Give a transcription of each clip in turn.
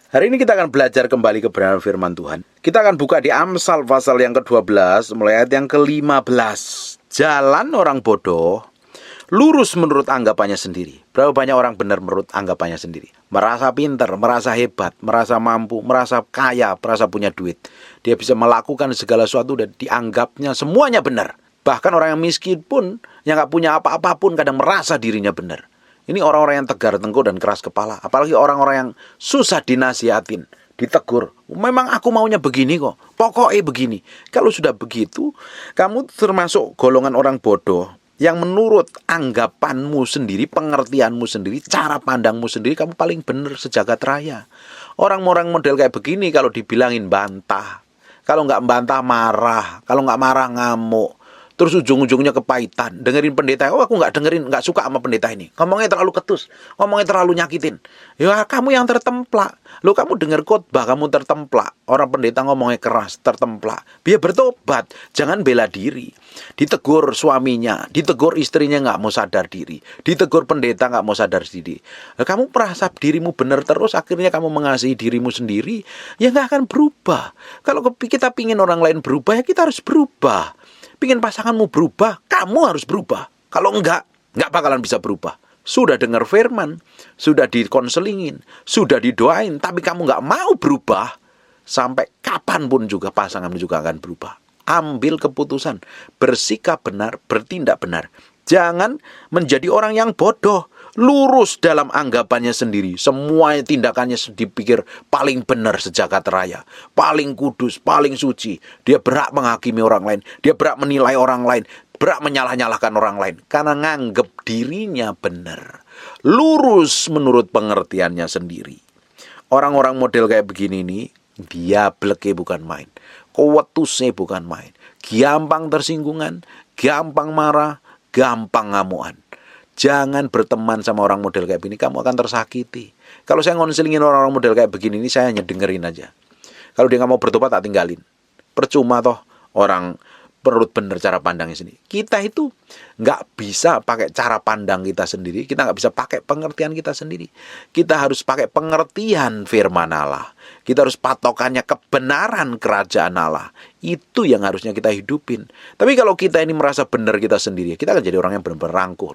Hari ini kita akan belajar kembali kebenaran firman Tuhan. Kita akan buka di Amsal pasal yang ke-12 mulai ayat yang ke-15. Jalan orang bodoh lurus menurut anggapannya sendiri. Berapa banyak orang benar menurut anggapannya sendiri? Merasa pintar, merasa hebat, merasa mampu, merasa kaya, merasa punya duit. Dia bisa melakukan segala sesuatu dan dianggapnya semuanya benar. Bahkan orang yang miskin pun, yang gak punya apa-apa pun kadang merasa dirinya benar. Ini orang-orang yang tegar tengkuk dan keras kepala. Apalagi orang-orang yang susah dinasihatin, ditegur. Memang aku maunya begini kok, pokoknya begini. Kalau sudah begitu, kamu termasuk golongan orang bodoh yang menurut anggapanmu sendiri, pengertianmu sendiri, cara pandangmu sendiri, kamu paling benar sejagat raya. Orang-orang model kayak begini kalau dibilangin bantah. Kalau nggak bantah marah, kalau nggak marah ngamuk. Terus ujung-ujungnya kepahitan. Dengerin pendeta, oh aku nggak suka sama pendeta ini. Ngomongnya terlalu ketus, ngomongnya terlalu nyakitin. Ya kamu yang tertemplak. Lo kamu dengar khotbah kamu tertemplak. Orang pendeta ngomongnya keras, tertemplak. Biar bertobat, jangan bela diri. Ditegur suaminya, ditegur istrinya nggak mau sadar diri, ditegur pendeta nggak mau sadar diri. Kamu merasa dirimu benar terus, akhirnya kamu mengasihi dirimu sendiri, ya nggak akan berubah. Kalau kita pingin orang lain berubah, ya kita harus berubah. Pingin pasanganmu berubah, kamu harus berubah. Kalau nggak bakalan bisa berubah. Sudah dengar firman, sudah dikonselingin, sudah didoain, tapi kamu nggak mau berubah, sampai kapanpun juga pasanganmu juga akan berubah. Ambil keputusan, bersikap benar, bertindak benar. Jangan menjadi orang yang bodoh, lurus dalam anggapannya sendiri. Semua tindakannya dipikir paling benar sejagat raya, paling kudus, paling suci. Dia berhak menghakimi orang lain, dia berhak menilai orang lain, berhak menyalah-nyalahkan orang lain. Karena nganggep dirinya benar, lurus menurut pengertiannya sendiri. Orang-orang model kayak begini nih, dia bleke bukan main, kuwetusnya bukan main, gampang tersinggungan, gampang marah, gampang ngamuan. Jangan berteman sama orang model kayak begini, kamu akan tersakiti. Kalau saya ngonselingin orang-orang model kayak begini, ini saya hanya dengerin aja. Kalau dia nggak mau bertobat, tak tinggalin. Percuma toh orang perut bener cara pandangnya sendiri. Kita itu nggak bisa pakai cara pandang kita sendiri, kita nggak bisa pakai pengertian kita sendiri. Kita harus pakai pengertian firman Allah. Kita harus patokannya kebenaran kerajaan Allah. Itu yang harusnya kita hidupin. Tapi kalau kita ini merasa benar kita sendiri, kita akan jadi orang yang benar-benar rangkul.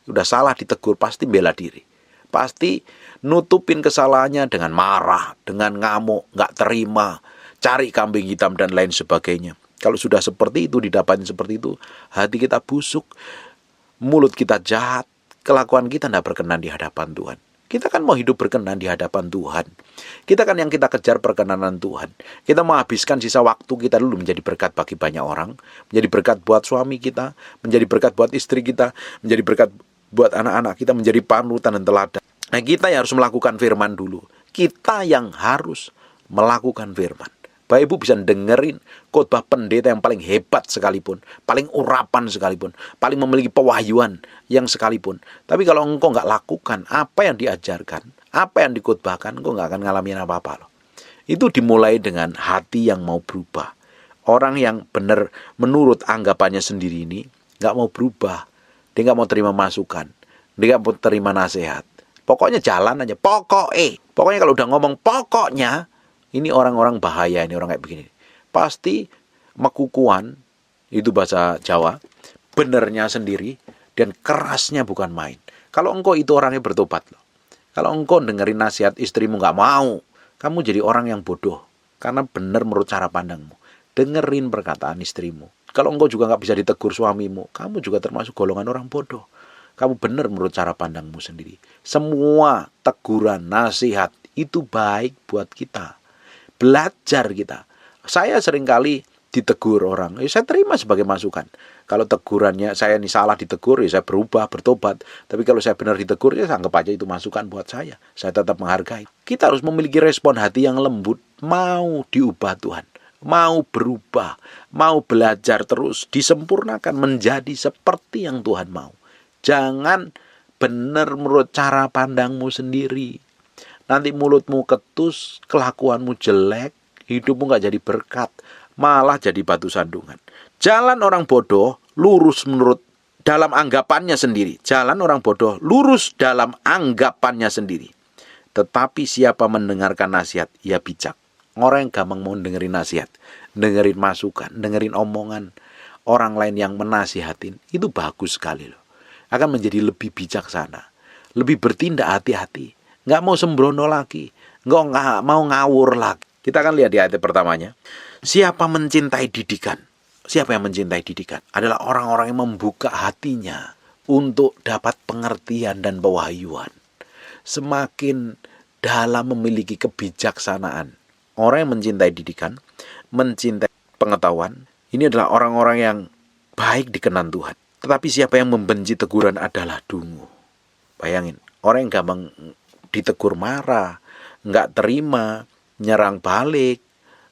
Udah salah ditegur, pasti bela diri. Pasti nutupin kesalahannya dengan marah, dengan ngamuk, nggak terima, cari kambing hitam dan lain sebagainya. Kalau sudah seperti itu, didapatin seperti itu, hati kita busuk, mulut kita jahat, kelakuan kita tidak berkenan di hadapan Tuhan. Kita kan mau hidup berkenan di hadapan Tuhan. Kita kan yang kita kejar perkenanan Tuhan. Kita mau habiskan sisa waktu kita dulu menjadi berkat bagi banyak orang. Menjadi berkat buat suami kita, menjadi berkat buat istri kita, menjadi berkat buat anak-anak kita, menjadi panutan dan teladan. Nah, kita yang harus melakukan firman dulu. Kita yang harus melakukan firman. Bapak Ibu bisa dengerin khotbah pendeta yang paling hebat sekalipun, paling urapan sekalipun, paling memiliki pewahyuan yang sekalipun. Tapi kalau engkau nggak lakukan apa yang diajarkan, apa yang dikhotbahkan, engkau nggak akan ngalamin apa-apa loh. Itu dimulai dengan hati yang mau berubah. Orang yang benar menurut anggapannya sendiri ini nggak mau berubah. Dia nggak mau terima masukan, dia nggak mau terima nasihat. Pokoknya jalan aja, pokoknya kalau udah ngomong pokoknya, ini orang-orang bahaya, ini orang kayak begini. Pasti mekukuan, itu bahasa Jawa, benernya sendiri, dan kerasnya bukan main. Kalau engkau itu orangnya bertobat loh. Kalau engkau dengerin nasihat istrimu nggak mau, kamu jadi orang yang bodoh. Karena benar menurut cara pandangmu. Dengerin perkataan istrimu. Kalau engkau juga nggak bisa ditegur suamimu, kamu juga termasuk golongan orang bodoh. Kamu benar menurut cara pandangmu sendiri. Semua teguran, nasihat, itu baik buat kita. Belajar kita. Saya seringkali ditegur orang, saya terima sebagai masukan. Kalau tegurannya saya ini salah ditegur, ya saya berubah, bertobat. Tapi kalau saya benar ditegur, ya anggap aja itu masukan buat saya. Saya tetap menghargai. Kita harus memiliki respon hati yang lembut, mau diubah Tuhan, mau berubah, mau belajar terus, disempurnakan menjadi seperti yang Tuhan mau. Jangan benar menurut cara pandangmu sendiri. Nanti mulutmu ketus, kelakuanmu jelek, hidupmu gak jadi berkat, malah jadi batu sandungan. Jalan orang bodoh lurus menurut dalam anggapannya sendiri. Jalan orang bodoh lurus dalam anggapannya sendiri. Tetapi siapa mendengarkan nasihat, ia bijak. Orang yang gampang mau dengerin nasihat, dengerin masukan, dengerin omongan orang lain yang menasihatin, itu bagus sekali loh. Akan menjadi lebih bijaksana, lebih bertindak hati-hati, nggak mau sembrono lagi, nggak mau ngawur lagi. Kita akan lihat di ayat pertamanya. Siapa mencintai didikan? Siapa yang mencintai didikan? Adalah orang-orang yang membuka hatinya untuk dapat pengertian dan pewahyuan. Semakin dalam memiliki kebijaksanaan. Orang yang mencintai didikan, mencintai pengetahuan, ini adalah orang-orang yang baik dikenan Tuhan. Tetapi siapa yang membenci teguran adalah dungu. Bayangin, orang yang gampang ditegur marah, nggak terima, nyerang balik,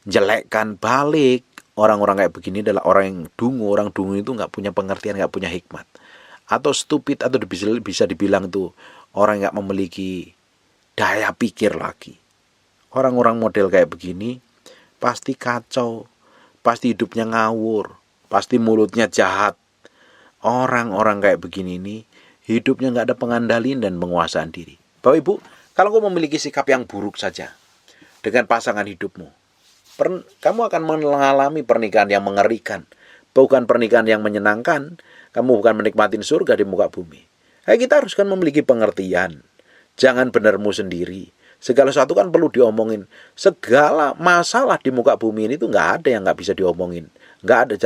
jelekkan balik. Orang-orang kayak begini adalah orang yang dungu. Orang dungu itu nggak punya pengertian, nggak punya hikmat. Atau stupid, atau bisa dibilang itu orang yang nggak memiliki daya pikir lagi. Orang-orang model kayak begini pasti kacau, pasti hidupnya ngawur, pasti mulutnya jahat. Orang-orang kayak begini ini hidupnya nggak ada pengandalian dan penguasaan diri. Bapak Ibu, kalau kamu memiliki sikap yang buruk saja dengan pasangan hidupmu, kamu akan mengalami pernikahan yang mengerikan. Bukan pernikahan yang menyenangkan. Kamu bukan menikmati surga di muka bumi. Kita harus kan memiliki pengertian. Jangan benermu sendiri. Segala sesuatu kan perlu diomongin. Segala masalah di muka bumi ini tuh nggak ada yang nggak bisa diomongin. Nggak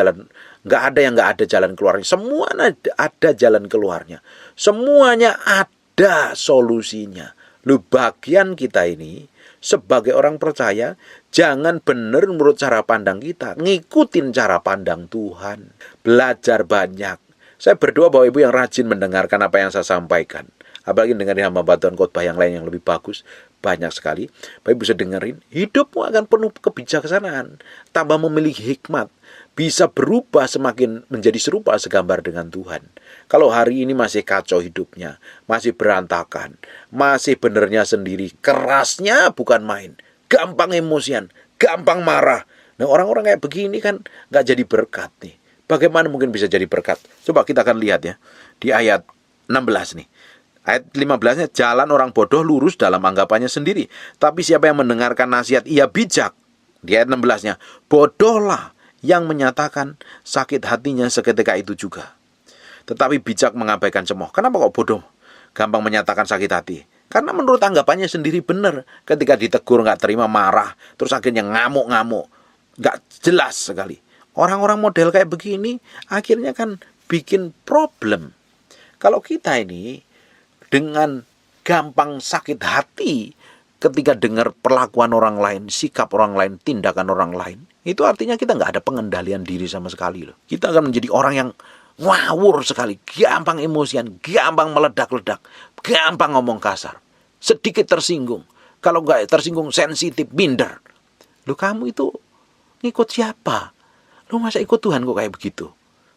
ada yang nggak ada jalan keluarnya. Semuanya ada jalan keluarnya. Semuanya ada solusinya. Lu bagian kita ini sebagai orang percaya, jangan benar menurut cara pandang kita. Ngikutin cara pandang Tuhan. Belajar banyak. Saya berdoa Bapak Ibu yang rajin mendengarkan apa yang saya sampaikan. Apalagi dengerin hamba bantuan khotbah yang lain yang lebih bagus. Banyak sekali. Bapak Ibu bisa dengerin. Hidupmu akan penuh kebijaksanaan. Tambah memiliki hikmat. Bisa berubah semakin menjadi serupa segambar dengan Tuhan. Kalau hari ini masih kacau hidupnya, masih berantakan, masih benernya sendiri, kerasnya bukan main, gampang emosian, gampang marah. Nah orang-orang kayak begini kan gak jadi berkat nih. Bagaimana mungkin bisa jadi berkat? Coba kita akan lihat ya di ayat 16 nih. Ayat 15-nya, jalan orang bodoh lurus dalam anggapannya sendiri, tapi siapa yang mendengarkan nasihat ia bijak. Di ayat 16-nya, bodohlah yang menyatakan sakit hatinya seketika itu juga. Tetapi bijak mengabaikan cemooh. Kenapa kok bodoh gampang menyatakan sakit hati? Karena menurut anggapannya sendiri benar. Ketika ditegur nggak terima, marah, terus akhirnya ngamuk-ngamuk, nggak jelas sekali. Orang-orang model kayak begini akhirnya kan bikin problem. Kalau kita ini dengan gampang sakit hati ketika dengar perlakuan orang lain, sikap orang lain, tindakan orang lain, itu artinya kita nggak ada pengendalian diri sama sekali loh. Kita akan menjadi orang yang ngawur sekali, gampang emosian, gampang meledak-ledak, gampang ngomong kasar, sedikit tersinggung. Kalau nggak tersinggung, sensitif, minder. Loh kamu itu ngikut siapa? Loh masa ikut Tuhan kok kayak begitu?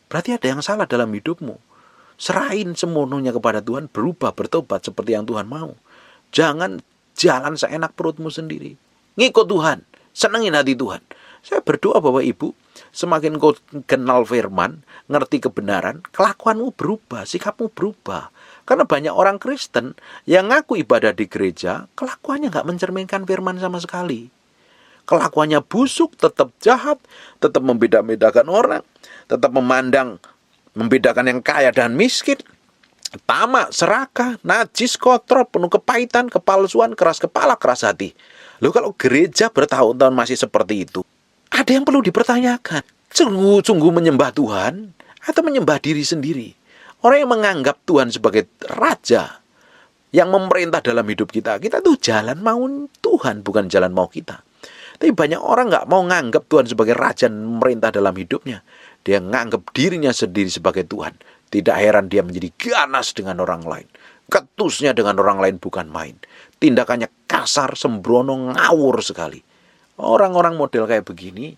Berarti ada yang salah dalam hidupmu. Serahin semuanya kepada Tuhan, berubah, bertobat seperti yang Tuhan mau. Jangan jalan seenak perutmu sendiri. Ngikut Tuhan, senengin hati Tuhan. Saya berdoa Bapak Ibu, semakin kau kenal firman, ngerti kebenaran, kelakuanmu berubah, sikapmu berubah. Karena banyak orang Kristen yang ngaku ibadah di gereja, kelakuannya nggak mencerminkan firman sama sekali. Kelakuannya busuk, tetap jahat, tetap membeda-bedakan orang, tetap membedakan yang kaya dan miskin, tamak, serakah, najis, kotor, penuh kepahitan, kepalsuan, keras kepala, keras hati. Loh kalau gereja bertahun-tahun masih seperti itu, ada yang perlu dipertanyakan. Sungguh menyembah Tuhan atau menyembah diri sendiri? Orang yang menganggap Tuhan sebagai raja yang memerintah dalam hidup kita, kita tuh jalan mau Tuhan, bukan jalan mau kita. Tapi banyak orang nggak mau nganggap Tuhan sebagai raja dan memerintah dalam hidupnya. Dia nganggap dirinya sendiri sebagai Tuhan. Tidak heran dia menjadi ganas dengan orang lain. Ketusnya dengan orang lain bukan main. Tindakannya kasar, sembrono, ngawur sekali. Orang-orang model kayak begini,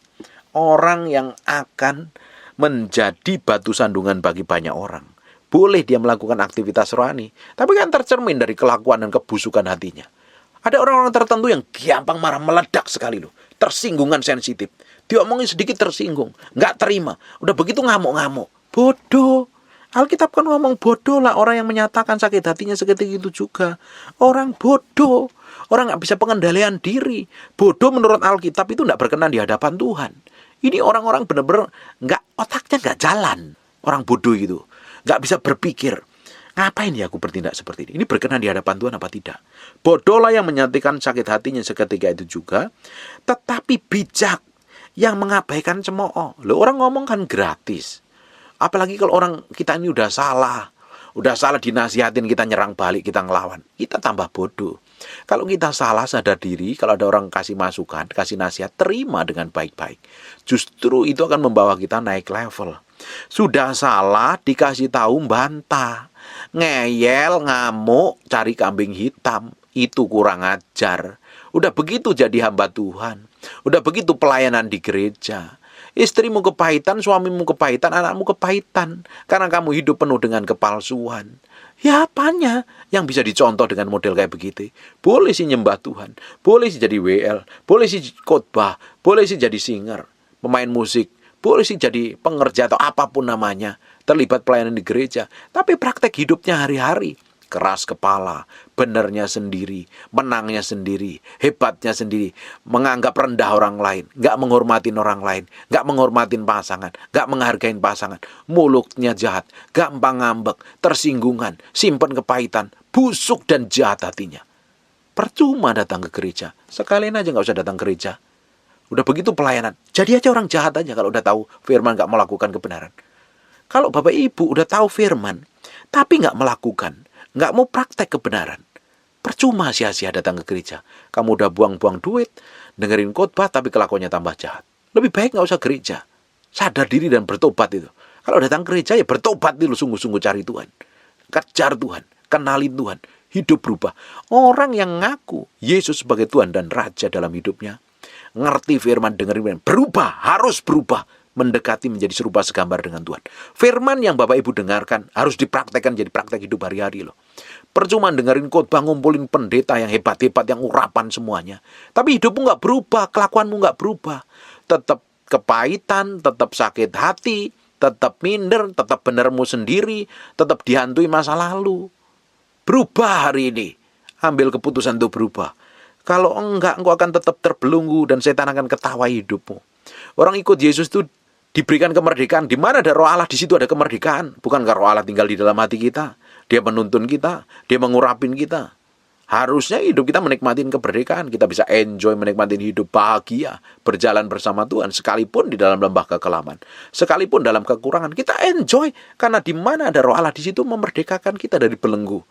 orang yang akan menjadi batu sandungan bagi banyak orang. Boleh dia melakukan aktivitas rohani, tapi kan tercermin dari kelakuan dan kebusukan hatinya. Ada orang-orang tertentu yang gampang marah, meledak sekali loh. Tersinggungan sensitif. Diomongin sedikit tersinggung, nggak terima. Udah begitu ngamuk-ngamuk. Bodoh. Alkitab kan ngomong bodoh lah orang yang menyatakan sakit hatinya seketika itu juga. Orang bodoh. Orang nggak bisa pengendalian diri. Bodoh menurut Alkitab itu nggak berkenan di hadapan Tuhan. Ini orang-orang benar-benar otaknya nggak jalan. Orang bodoh itu nggak bisa berpikir. Ngapain ya aku bertindak seperti ini? Ini berkenan di hadapan Tuhan apa tidak? Bodohlah yang menyatikan sakit hatinya seketika itu juga, tetapi bijak yang mengabaikan cemooh. Loh, orang ngomong kan gratis. Apalagi kalau orang kita ini udah salah dinasihatin, kita nyerang balik, kita ngelawan. Kita tambah bodoh. Kalau kita salah, sadar diri, kalau ada orang kasih masukan, kasih nasihat, terima dengan baik-baik. Justru itu akan membawa kita naik level. Sudah salah, dikasih tahu, bantah. Ngeyel, ngamuk, cari kambing hitam. Itu kurang ajar. Udah begitu jadi hamba Tuhan. Udah begitu pelayanan di gereja. Istrimu kepahitan, suamimu kepahitan, anakmu kepahitan. Karena kamu hidup penuh dengan kepalsuan. Ya apanya yang bisa dicontoh dengan model kayak begitu? Boleh sih nyembah Tuhan, boleh sih jadi WL, boleh sih khotbah, boleh sih jadi singer, pemain musik, boleh sih jadi pengerja atau apapun namanya, terlibat pelayanan di gereja. Tapi praktek hidupnya hari-hari, keras kepala, benernya sendiri, menangnya sendiri, hebatnya sendiri, menganggap rendah orang lain, gak menghormatin orang lain, gak menghormatin pasangan, gak menghargain pasangan, mulutnya jahat, gampang ngambek, tersinggungan, simpen kepahitan, busuk dan jahat hatinya. Percuma datang ke gereja, sekalian aja gak usah datang ke gereja. Udah begitu pelayanan, jadi aja orang jahat aja kalau udah tahu firman gak melakukan kebenaran. Kalau Bapak Ibu udah tahu firman, tapi gak melakukan, nggak mau praktek kebenaran, percuma sia-sia datang ke gereja. Kamu udah buang-buang duit, dengerin khotbah tapi kelakuannya tambah jahat. Lebih baik nggak usah gereja. Sadar diri dan bertobat itu. Kalau datang ke gereja ya bertobat dulu, sungguh-sungguh cari Tuhan. Kejar Tuhan, kenalin Tuhan, hidup berubah. Orang yang ngaku Yesus sebagai Tuhan dan Raja dalam hidupnya, ngerti firman, dengerin firman, berubah, harus berubah. Mendekati menjadi serupa segambar dengan Tuhan. Firman yang Bapak Ibu dengarkan harus dipraktekkan jadi praktek hidup hari-hari loh. Percuma dengerin khotbah, ngumpulin pendeta yang hebat-hebat, yang urapan semuanya. Tapi hidupmu nggak berubah, kelakuanmu nggak berubah. Tetap kepahitan, tetap sakit hati, tetap minder, tetap benermu sendiri, tetap dihantui masa lalu. Berubah hari ini. Ambil keputusan untuk berubah. Kalau enggak, engkau akan tetap terbelenggu dan setan akan ketawa hidupmu. Orang ikut Yesus itu diberikan kemerdekaan. Di mana ada Roh Allah, di situ ada kemerdekaan. Bukankah Roh Allah tinggal di dalam hati kita? Dia menuntun kita, dia mengurapin kita. Harusnya hidup kita menikmatin kemerdekaan. Kita bisa enjoy, menikmatin hidup bahagia, berjalan bersama Tuhan, sekalipun di dalam lembah kekelaman, sekalipun dalam kekurangan, kita enjoy. Karena di mana ada Roh Allah, di situ memerdekakan kita dari belenggu.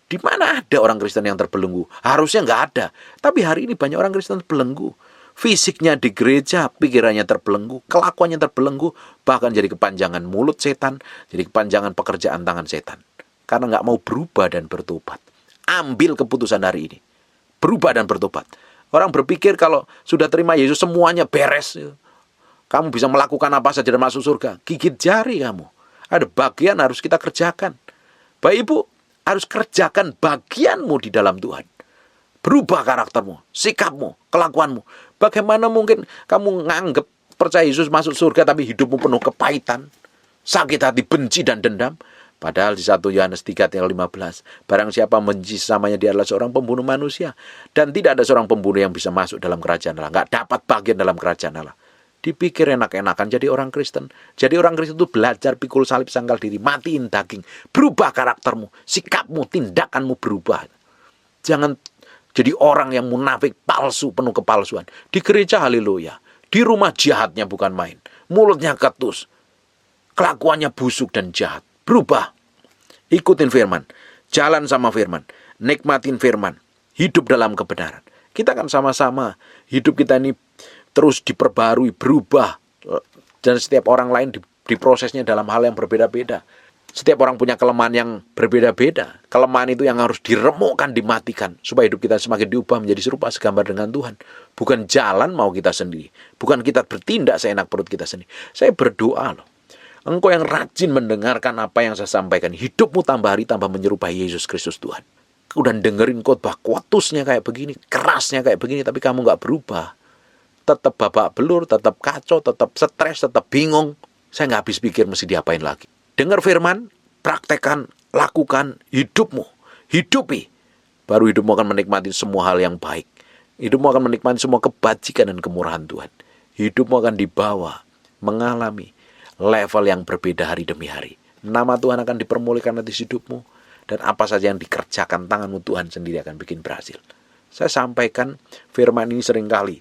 Di mana ada orang Kristen yang terbelenggu? Harusnya nggak ada. Tapi hari ini banyak orang Kristen terbelenggu. Fisiknya di gereja, pikirannya terbelenggu, kelakuannya terbelenggu, bahkan jadi kepanjangan mulut setan, jadi kepanjangan pekerjaan tangan setan. Karena nggak mau berubah dan bertobat. Ambil keputusan hari ini. Berubah dan bertobat. Orang berpikir kalau sudah terima Yesus semuanya beres. Kamu bisa melakukan apa saja dan masuk surga. Gigit jari kamu. Ada bagian harus kita kerjakan. Bapak Ibu, harus kerjakan bagianmu di dalam Tuhan. Berubah karaktermu, sikapmu, kelakuanmu. Bagaimana mungkin kamu nganggep percaya Yesus masuk surga tapi hidupmu penuh kepahitan, sakit hati, benci dan dendam? Padahal di 1 Yohanes 3 ayat 15, barang siapa membenci sesamanya dia adalah seorang pembunuh manusia. Dan tidak ada seorang pembunuh yang bisa masuk dalam kerajaan Allah. Nggak dapat bagian dalam kerajaan Allah. Dipikir enak-enakan jadi orang Kristen. Jadi orang Kristen itu belajar pikul salib, sangkal diri, matiin daging. Berubah karaktermu, sikapmu, tindakanmu berubah. Jangan jadi orang yang munafik, palsu, penuh kepalsuan. Di gereja haleluya. Di rumah jahatnya bukan main. Mulutnya ketus. Kelakuannya busuk dan jahat. Berubah. Ikutin firman. Jalan sama firman. Nikmatin firman. Hidup dalam kebenaran. Kita kan sama-sama. Hidup kita ini terus diperbarui, berubah. Dan setiap orang lain diprosesnya dalam hal yang berbeda-beda. Setiap orang punya kelemahan yang berbeda-beda. Kelemahan itu yang harus diremukkan, dimatikan. Supaya hidup kita semakin diubah menjadi serupa segambar dengan Tuhan. Bukan jalan mau kita sendiri. Bukan kita bertindak seenak perut kita sendiri. Saya berdoa loh. Engkau yang rajin mendengarkan apa yang saya sampaikan. Hidupmu tambah hari tambah menyerupai Yesus Kristus Tuhan. Udah dengerin khotbah kuatusnya kayak begini. Kerasnya kayak begini. Tapi kamu gak berubah. Tetap babak belur, tetap kacau, tetap stres, tetap bingung. Saya gak habis pikir mesti diapain lagi. Dengar firman, praktekkan, lakukan hidupmu. Hidupi baru hidupmu akan menikmati semua hal yang baik. Hidupmu akan menikmati semua kebajikan dan kemurahan Tuhan. Hidupmu akan dibawa mengalami level yang berbeda hari demi hari. Nama Tuhan akan dipermuliakan atas hidupmu, dan apa saja yang dikerjakan tanganmu Tuhan sendiri akan bikin berhasil. Saya sampaikan firman ini seringkali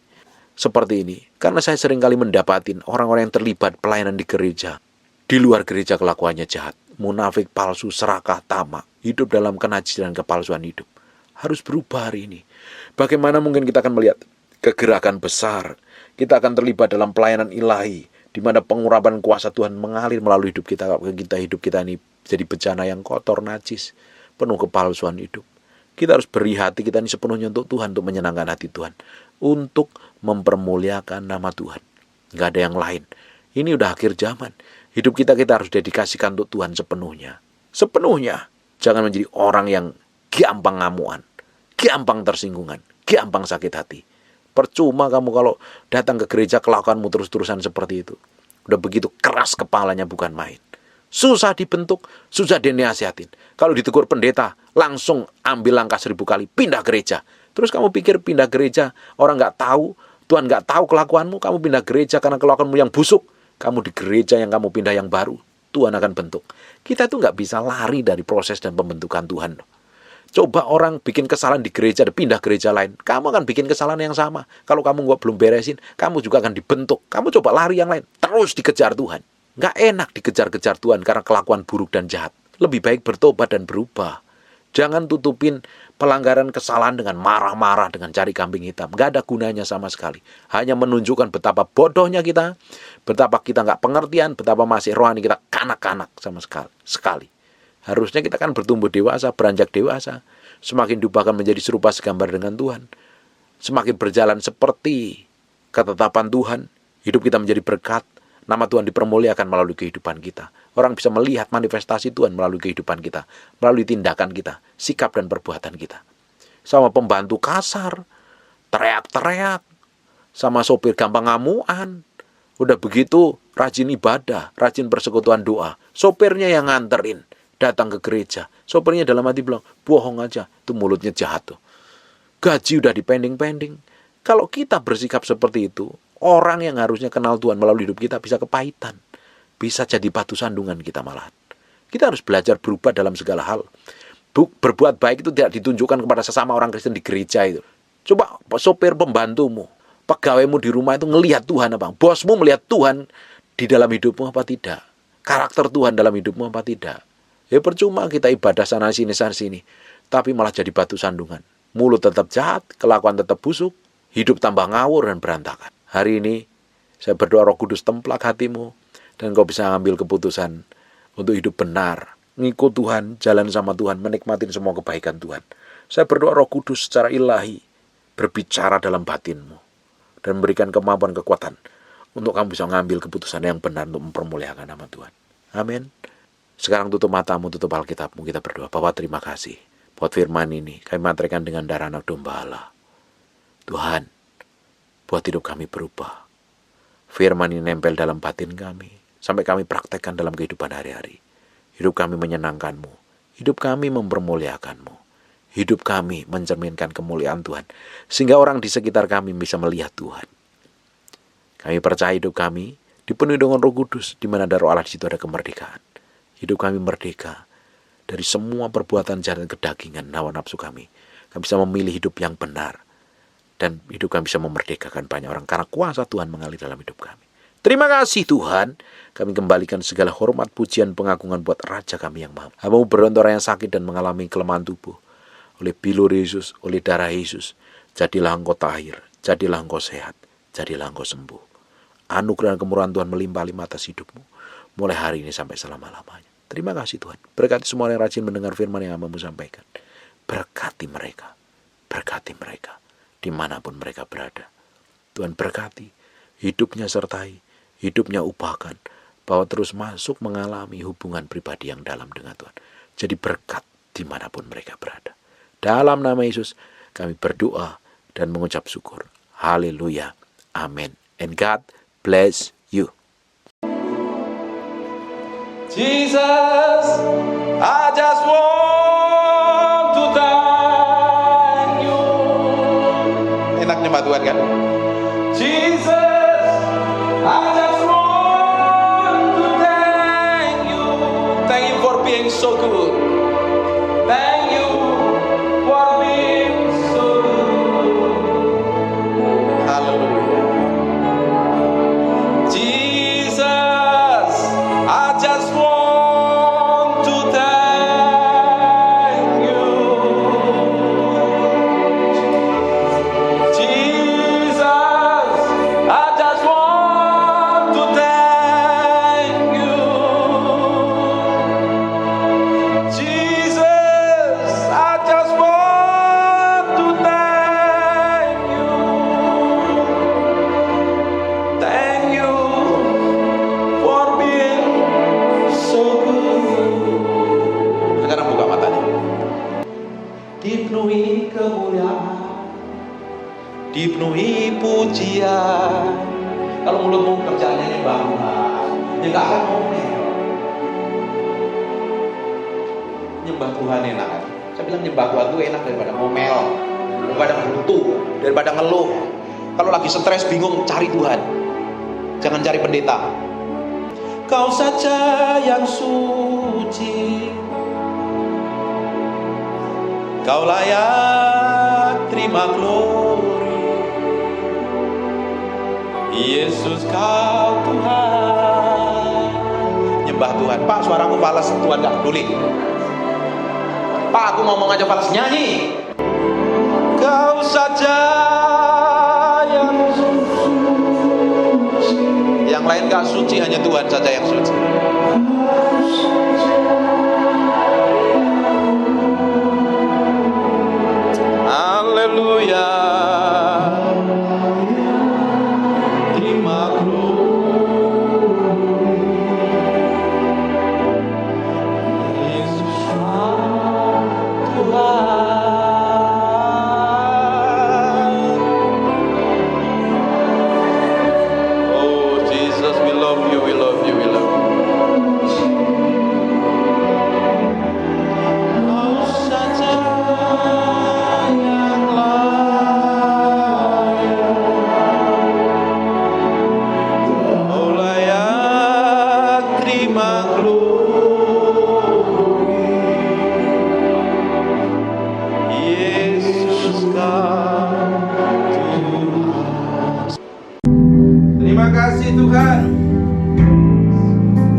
seperti ini, karena saya seringkali mendapatin orang-orang yang terlibat pelayanan di gereja. Di luar gereja kelakuannya jahat, munafik, palsu, serakah, tamak, hidup dalam kenajisan dan kepalsuan hidup. Harus berubah hari ini. Bagaimana mungkin kita akan melihat kegerakan besar, kita akan terlibat dalam pelayanan ilahi, di mana pengurapan kuasa Tuhan mengalir melalui hidup kita ini jadi bejana yang kotor, najis, penuh kepalsuan hidup. Kita harus beri hati kita ini sepenuhnya untuk Tuhan, untuk menyenangkan hati Tuhan, untuk mempermuliakan nama Tuhan. Nggak ada yang lain. Ini udah akhir zaman. Hidup kita harus dedikasikan untuk Tuhan sepenuhnya. Sepenuhnya. Jangan menjadi orang yang gampang ngamuan, gampang tersinggungan, gampang sakit hati. Percuma kamu kalau datang ke gereja kelakuanmu terus-terusan seperti itu. Udah begitu keras kepalanya, bukan main. Susah dibentuk, susah dinasihatin. Kalau ditegur pendeta, langsung ambil langkah 1000 kali, pindah gereja. Terus kamu pikir pindah gereja, orang nggak tahu, Tuhan nggak tahu kelakuanmu, kamu pindah gereja karena kelakuanmu yang busuk. Kamu di gereja yang kamu pindah yang baru, Tuhan akan bentuk. Kita tuh nggak bisa lari dari proses dan pembentukan Tuhan. Coba orang bikin kesalahan di gereja, pindah gereja lain, kamu akan bikin kesalahan yang sama. Kalau kamu belum beresin, kamu juga akan dibentuk. Kamu coba lari yang lain, terus dikejar Tuhan. Nggak enak dikejar-kejar Tuhan karena kelakuan buruk dan jahat. Lebih baik bertobat dan berubah. Jangan tutupin pelanggaran kesalahan dengan marah-marah, dengan cari kambing hitam. Nggak ada gunanya sama sekali. Hanya menunjukkan betapa bodohnya kita, betapa kita nggak pengertian, betapa masih rohani kita kanak-kanak sama sekali. Harusnya kita kan bertumbuh dewasa, beranjak dewasa. Semakin diubahkan menjadi serupa segambar dengan Tuhan. Semakin berjalan seperti ketetapan Tuhan, hidup kita menjadi berkat. Nama Tuhan dipermuliakan melalui kehidupan kita. Orang bisa melihat manifestasi Tuhan melalui kehidupan kita, melalui tindakan kita, sikap dan perbuatan kita. Sama pembantu kasar, teriak-teriak, sama sopir gampang ngamuan. Udah begitu rajin ibadah, rajin persekutuan doa. Sopirnya yang nganterin datang ke gereja. Sopirnya dalam hati bilang, bohong aja, tuh mulutnya jahat tuh. Gaji udah dipending-pending. Kalau kita bersikap seperti itu, orang yang harusnya kenal Tuhan melalui hidup kita bisa kepahitan. Bisa jadi batu sandungan kita malahan. Kita harus belajar berubah dalam segala hal. Berbuat baik itu tidak ditunjukkan kepada sesama orang Kristen di gereja itu. Coba sopir pembantumu, pegawaimu di rumah itu ngelihat Tuhan apa? Bosmu melihat Tuhan di dalam hidupmu apa tidak? Karakter Tuhan dalam hidupmu apa tidak? Ya percuma kita ibadah sana sini, tapi malah jadi batu sandungan. Mulut tetap jahat, kelakuan tetap busuk, hidup tambah ngawur dan berantakan. Hari ini saya berdoa Roh Kudus templak hatimu, dan kau bisa ambil keputusan untuk hidup benar, ngikut Tuhan, jalan sama Tuhan, menikmati semua kebaikan Tuhan. Saya berdoa Roh Kudus secara ilahi berbicara dalam batinmu dan memberikan kemampuan, kekuatan untuk kamu bisa mengambil keputusan yang benar untuk mempermuliakan nama Tuhan. Amin. Sekarang tutup matamu, tutup Alkitabmu, kita berdoa. Bapa, terima kasih buat firman ini. Kami materaikan dengan darah anak domba Allah. Tuhan, buat hidup kami berubah. Firman ini nempel dalam batin kami, sampai kami praktekkan dalam kehidupan hari-hari. Hidup kami menyenangkan-Mu. Hidup kami mempermuliakan-Mu. Hidup kami mencerminkan kemuliaan Tuhan, sehingga orang di sekitar kami bisa melihat Tuhan. Kami percaya hidup kami dipenuhi dengan Roh Kudus, di mana ada Roh Allah, di situ ada kemerdekaan. Hidup kami merdeka dari semua perbuatan jahat dan kedagingan hawa nafsu kami. Kami bisa memilih hidup yang benar, dan hidup kami bisa memerdekakan banyak orang karena kuasa Tuhan mengalir dalam hidup kami. Terima kasih Tuhan. Kami kembalikan segala hormat, pujian, pengagungan buat Raja kami yang maha. Hamba-Mu berdoa orang yang sakit dan mengalami kelemahan tubuh, oleh bilur Yesus, oleh darah Yesus, jadilah engkau tahir, jadilah engkau sehat, jadilah engkau sembuh. Anugerah dan kemurahan Tuhan melimpah-limpah atas hidupmu, mulai hari ini sampai selama-lamanya. Terima kasih Tuhan. Berkati semua yang rajin mendengar firman yang Hamba-Mu sampaikan. Berkati mereka, dimanapun mereka berada. Tuhan berkati, hidupnya sertai, hidupnya ubahkan, bahwa terus masuk mengalami hubungan pribadi yang dalam dengan Tuhan. Jadi berkat dimanapun mereka berada. Dalam nama Yesus kami berdoa dan mengucap syukur. Haleluya. Amin. And God bless you. Jesus, I just want to die. Tuhan kan? Jesus, I just want to thank you. Thank you for being so good. Thank you for being so good. Hallelujah. Jesus, I just want to thank you. Jesus, I just want to thank you. Jesus, I just want to thank you. Thank you for being so good. Sekarang buka matanya. Dipenuhi kemuliaan, dipenuhi pujian. Kalau mulutmu kerjaannya nyembah Tuhan, ya gak akan ngomel. Nyembah Tuhan enak kan? Saya bilang nyembah Tuhan itu enak daripada ngomel, daripada buntu, daripada ngeluh. Kalau lagi stres bingung, cari Tuhan. Jangan cari pendeta. Kau saja yang suci, Kau layak terima glory. Yesus Kau Tuhan. Nyembah Tuhan. Pak, suaraku falas, Tuhan gak peduli. Pak, aku ngomong aja falas, nyanyi. Kau saja yang suci. Yang lain gak suci, hanya Tuhan saja yang suci. Haleluya. Terima glory. Yesus Tuhan. Oh Jesus, we love you, we love you, we love you. Kau saja yang layak, Kau layak terima glory. Yesus Kau Tuhan. Terima kasih Tuhan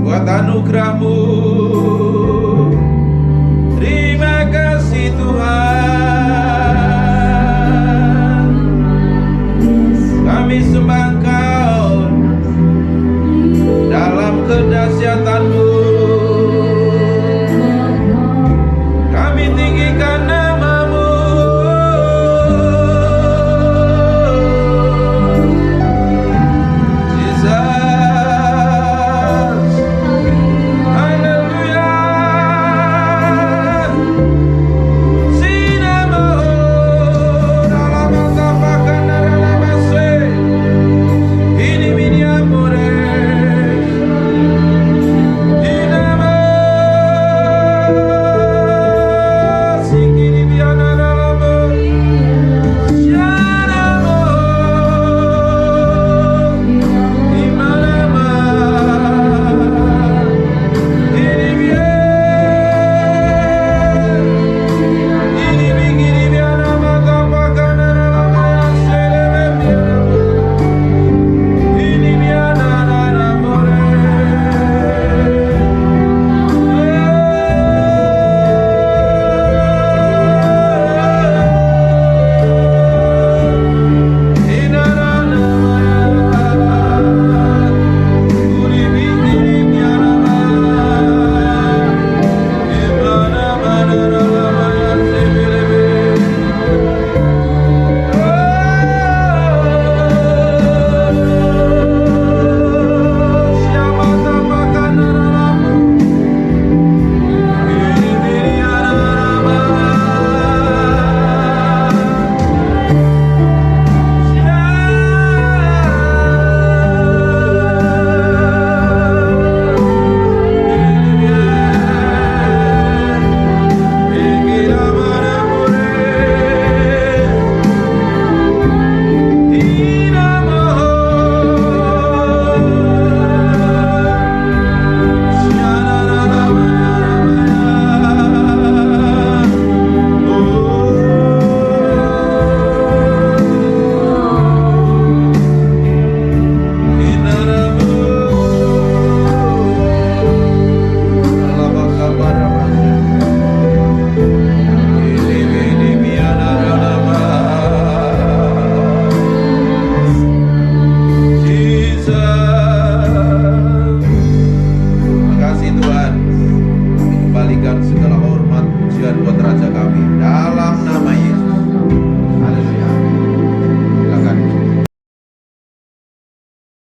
buat anugerah-Mu. Terima kasih Tuhan, kami sembah Engkau dalam kedahsyatan-Mu.